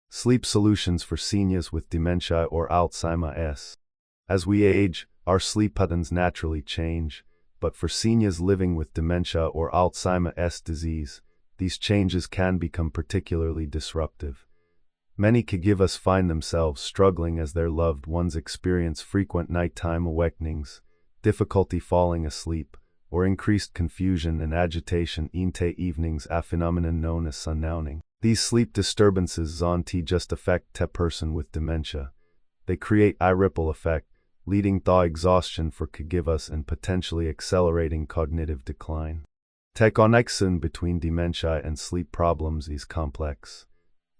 Sleep solutions for seniors with dementia or Alzheimer. As we age, our sleep patterns naturally change, but for seniors living with dementia or Alzheimer's disease, these changes can become particularly disruptive. Many caregivers find themselves struggling as their loved ones experience frequent nighttime awakenings, difficulty falling asleep, or increased confusion and agitation in the evenings, a phenomenon known as Sundowning. These sleep disturbances don't just affect the person with dementia. They create a ripple effect, leading to exhaustion for caregivers and potentially accelerating cognitive decline. The connection between dementia and sleep problems is complex.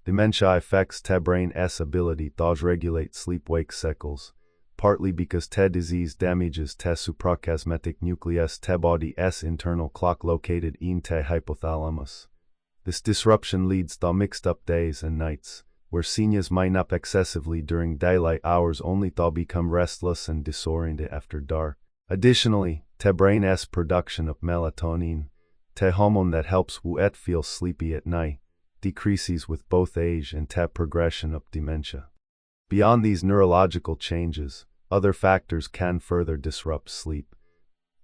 Dementia affects the brain's ability to regulate sleep-wake cycles, partly because the disease damages the suprachiasmatic nucleus, the body's internal clock located in the hypothalamus. This disruption leads to mixed-up days and nights, where seniors might nap excessively during daylight hours only to become restless and disoriented after dark. Additionally, the brain's production of melatonin, the hormone that helps you feel sleepy at night, decreases with both age and the progression of dementia. Beyond these neurological changes, other factors can further disrupt sleep.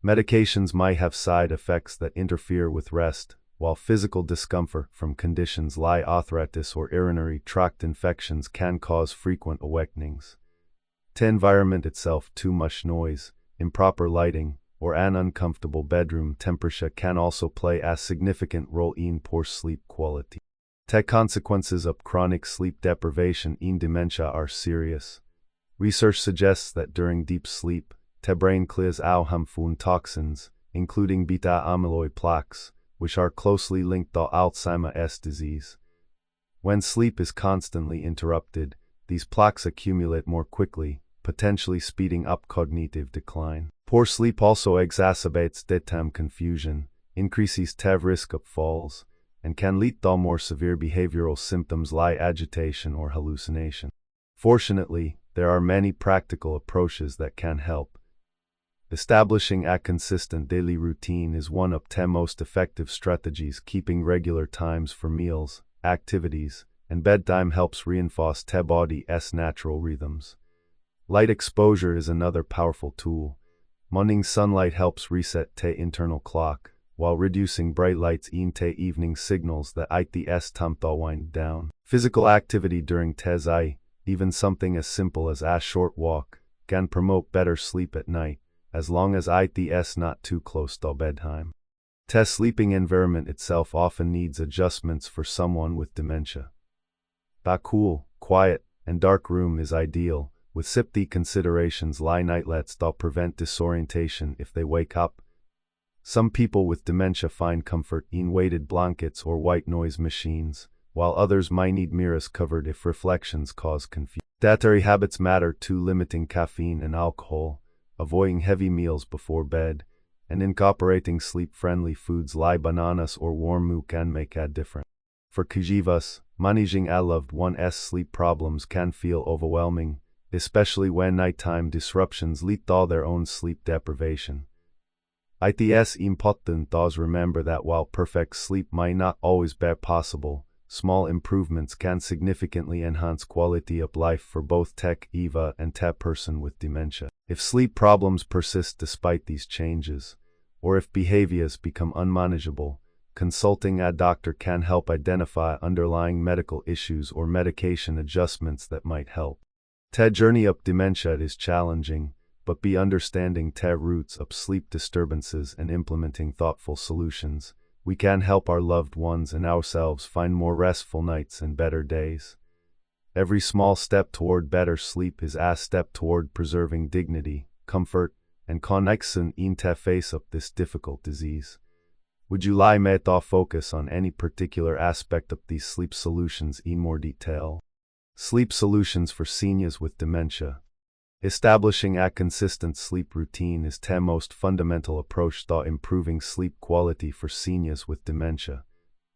Medications might have side effects that interfere with rest, while physical discomfort from conditions like arthritis or urinary tract infections can cause frequent awakenings. The environment itself, too much noise, improper lighting, or an uncomfortable bedroom temperature can also play a significant role in poor sleep quality. The consequences of chronic sleep deprivation in dementia are serious. Research suggests that during deep sleep, the brain clears out harmful toxins, including beta-amyloid plaques, which are closely linked to Alzheimer's disease. When sleep is constantly interrupted, these plaques accumulate more quickly, potentially speeding up cognitive decline. Poor sleep also exacerbates daytime confusion, increases the risk of falls, and can lead to more severe behavioral symptoms like agitation or hallucination. Fortunately, there are many practical approaches that can help. Establishing a consistent daily routine is one of the most effective strategies. Keeping regular times for meals, activities, and bedtime helps reinforce the body's natural rhythms. Light exposure is another powerful tool. Morning sunlight helps reset the internal clock, while reducing bright lights in the evening signals that it's time to wind down. Physical activity during the day, even something as simple as a short walk, can promote better sleep at night, as long as it's not too close to bedtime. The sleeping environment itself often needs adjustments for someone with dementia. A cool, quiet, and dark room is ideal, with safety considerations like nightlights to prevent disorientation if they wake up. Some people with dementia find comfort in weighted blankets or white noise machines, while others might need mirrors covered if reflections cause confusion. Dietary habits matter too. Limiting caffeine and alcohol, avoiding heavy meals before bed, and incorporating sleep-friendly foods like bananas or warm milk can make a difference. For caregivers, managing a loved one's sleep problems can feel overwhelming, especially when nighttime disruptions lead to their own sleep deprivation. It's important to remember that while perfect sleep might not always be possible, small improvements can significantly enhance quality of life for both caregiver and the person with dementia. If sleep problems persist despite these changes, or if behaviors become unmanageable, consulting a doctor can help identify underlying medical issues or medication adjustments that might help. The journey of dementia is challenging, but by understanding the roots of sleep disturbances and implementing thoughtful solutions, we can help our loved ones and ourselves find more restful nights and better days. Every small step toward better sleep is a step toward preserving dignity, comfort, and connection in the face of this difficult disease. Would you like me to focus on any particular aspect of these sleep solutions in more detail? Sleep solutions for seniors with dementia. Establishing a consistent sleep routine is the most fundamental approach to improving sleep quality for seniors with dementia.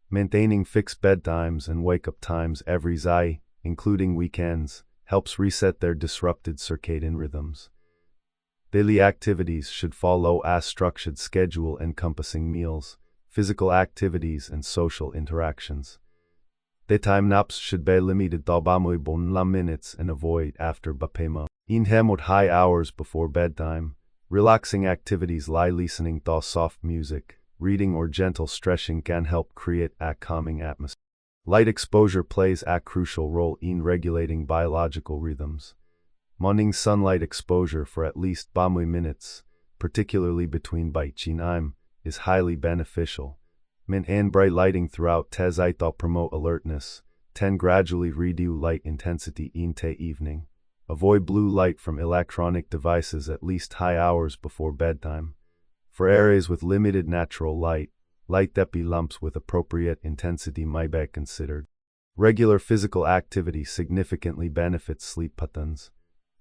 Maintaining fixed bedtimes and wake-up times every day, including weekends, helps reset their disrupted circadian rhythms. Daily activities should follow a structured schedule encompassing meals, physical activities, and social interactions. Daytime naps should be limited to 30 minutes and avoid after bapemo. Inhemot high hours before bedtime. Relaxing activities like listening to soft music, reading or gentle stretching can help create a calming atmosphere. Light exposure plays a crucial role in regulating biological rhythms. Morning sunlight exposure for at least 30 minutes, particularly between bedtime, is highly beneficial. Maintain bright lighting throughout to promote alertness. 10 gradually reduce light intensity into evening. Avoid blue light from electronic devices at least high hours before bedtime. For areas with limited natural light, light therapy lumps with appropriate intensity might be considered. Regular physical activity significantly benefits sleep patterns.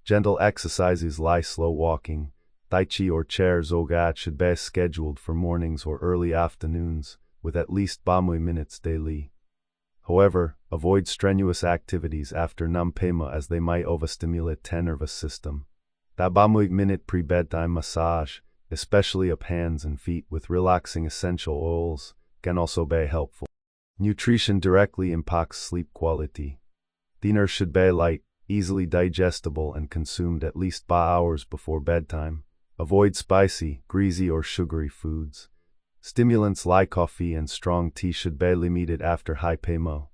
Gentle exercises like slow walking, tai chi or chair yoga should be scheduled for mornings or early afternoons, with at least 30 minutes daily. However, avoid strenuous activities after numpema as they might overstimulate the nervous system. The 30-minute pre-bedtime massage, especially of hands and feet with relaxing essential oils, can also be helpful. Nutrition directly impacts sleep quality. Dinner should be light, easily digestible and consumed at least 5 hours before bedtime. Avoid spicy, greasy or sugary foods. Stimulants like coffee and strong tea should be limited after high pemo.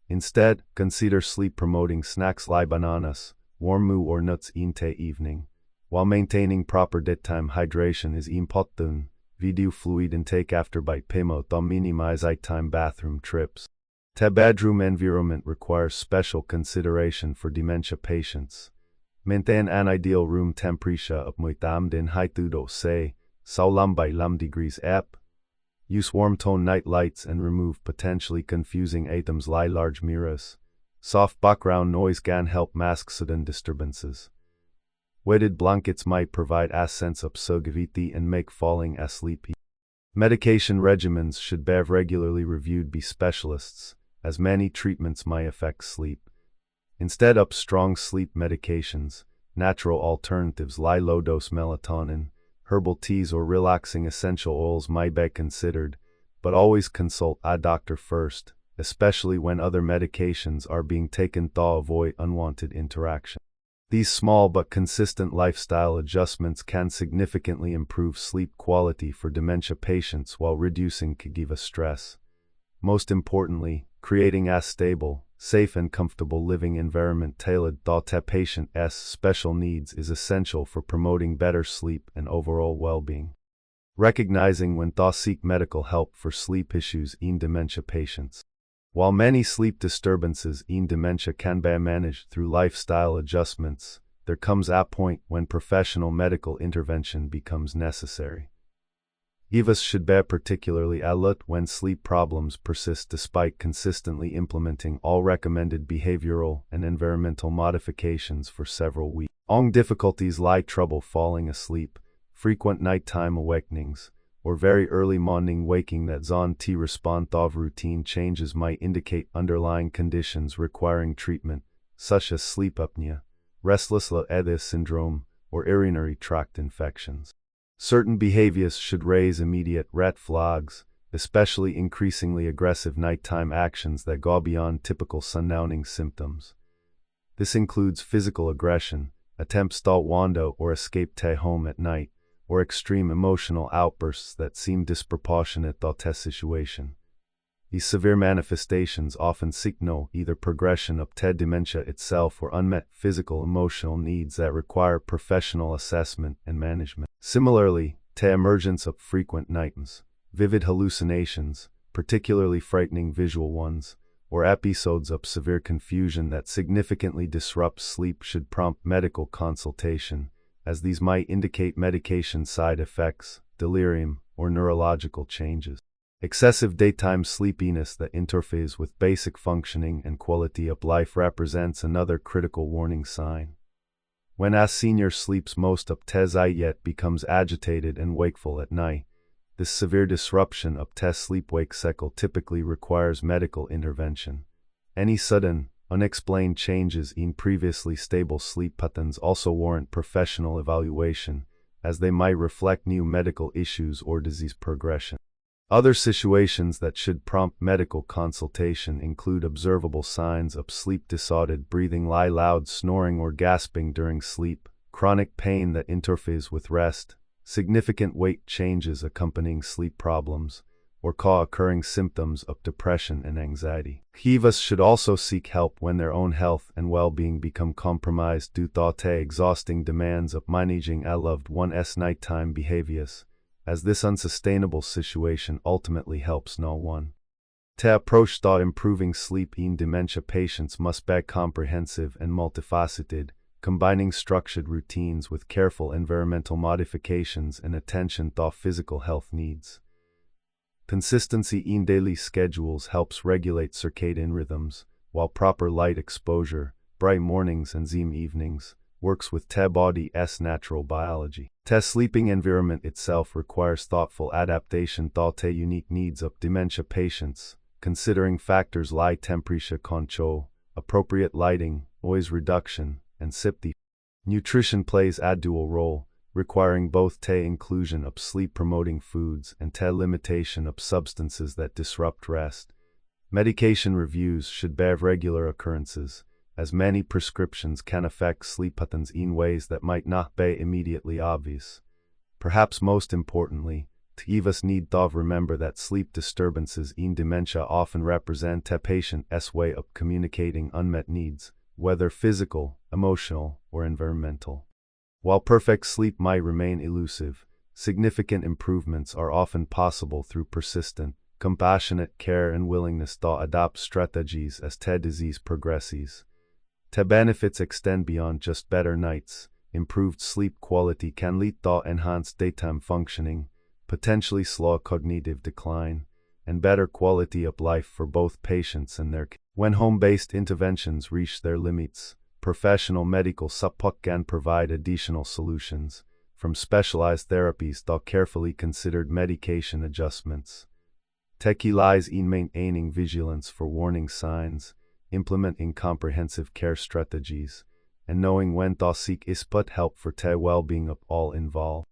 Instead, consider sleep-promoting snacks like bananas, warm moo or nuts into evening. While maintaining proper daytime hydration is important, video fluid intake after bedtime to minimize nighttime bathroom trips. The bedroom environment requires special consideration for dementia patients. Maintain an ideal room temperature of 18°C, 25 degrees F. Use warm-tone night lights and remove potentially confusing items like large mirrors. Soft background noise can help mask sudden disturbances. Weighted blankets might provide a sense of security and make falling asleep easy. Medication regimens should be regularly reviewed by specialists, as many treatments might affect sleep. Instead of strong sleep medications, natural alternatives like low-dose melatonin, herbal teas or relaxing essential oils might be considered, but always consult a doctor first, especially when other medications are being taken to avoid unwanted interaction. These small but consistent lifestyle adjustments can significantly improve sleep quality for dementia patients while reducing caregiver stress. Most importantly, creating a stable, safe and comfortable living environment tailored to the patient's special needs is essential for promoting better sleep and overall well-being. Recognizing when to seek medical help for sleep issues in dementia patients. While many sleep disturbances in dementia can be managed through lifestyle adjustments, there comes a point when professional medical intervention becomes necessary. Caregivers should be particularly alert when sleep problems persist despite consistently implementing all recommended behavioral and environmental modifications for several weeks. Difficulties like trouble falling asleep, frequent nighttime awakenings, or very early morning waking that zone to respond to routine changes might indicate underlying conditions requiring treatment, such as sleep apnea, restless leg syndrome, or urinary tract infections. Certain behaviors should raise immediate red flags, especially increasingly aggressive nighttime actions that go beyond typical Sundowning symptoms. This includes physical aggression, attempts to wander or escape to home at night, or extreme emotional outbursts that seem disproportionate to the situation. These severe manifestations often signal either progression of the dementia itself or unmet physical emotional needs that require professional assessment and management. Similarly, the emergence of frequent nightmares, vivid hallucinations, particularly frightening visual ones, or episodes of severe confusion that significantly disrupt sleep should prompt medical consultation, as these might indicate medication side effects, delirium, or neurological changes. Excessive daytime sleepiness that interferes with basic functioning and quality of life represents another critical warning sign. When a senior sleeps most of the night yet becomes agitated and wakeful at night, this severe disruption of the sleep-wake cycle typically requires medical intervention. Any sudden, unexplained changes in previously stable sleep patterns also warrant professional evaluation, as they might reflect new medical issues or disease progression. Other situations that should prompt medical consultation include observable signs of sleep disordered breathing, loud snoring or gasping during sleep, chronic pain that interferes with rest, significant weight changes accompanying sleep problems, or co-occurring symptoms of depression and anxiety. Caregivers should also seek help when their own health and well-being become compromised due to the exhausting demands of managing a loved one's nighttime behaviors, as this unsustainable situation ultimately helps no one. The approach to improving sleep in dementia patients must be comprehensive and multifaceted, combining structured routines with careful environmental modifications and attention to physical health needs. Consistency in daily schedules helps regulate circadian rhythms, while proper light exposure, bright mornings and dim evenings, works with the body's natural biology. The sleeping environment itself requires thoughtful adaptation to the unique needs of dementia patients, considering factors like temperature control, appropriate lighting, noise reduction, and safety. Nutrition plays a dual role, requiring both the inclusion of sleep-promoting foods and the limitation of substances that disrupt rest. Medication reviews should be regular occurrences, as many prescriptions can affect sleep patterns in ways that might not be immediately obvious. Perhaps most importantly, caregivers need to remember that sleep disturbances in dementia often represent the patient's way of communicating unmet needs, whether physical, emotional, or environmental. While perfect sleep might remain elusive, significant improvements are often possible through persistent, compassionate care and willingness to adopt strategies as the disease progresses. The benefits extend beyond just better nights. Improved sleep quality can lead to enhanced daytime functioning, potentially slow cognitive decline, and better quality of life for both patients and their care. When home-based interventions reach their limits, professional medical support can provide additional solutions, from specialized therapies to carefully considered medication adjustments. The key lies in maintaining vigilance for warning signs, implementing comprehensive care strategies, and knowing when to seek help for the well-being of all involved.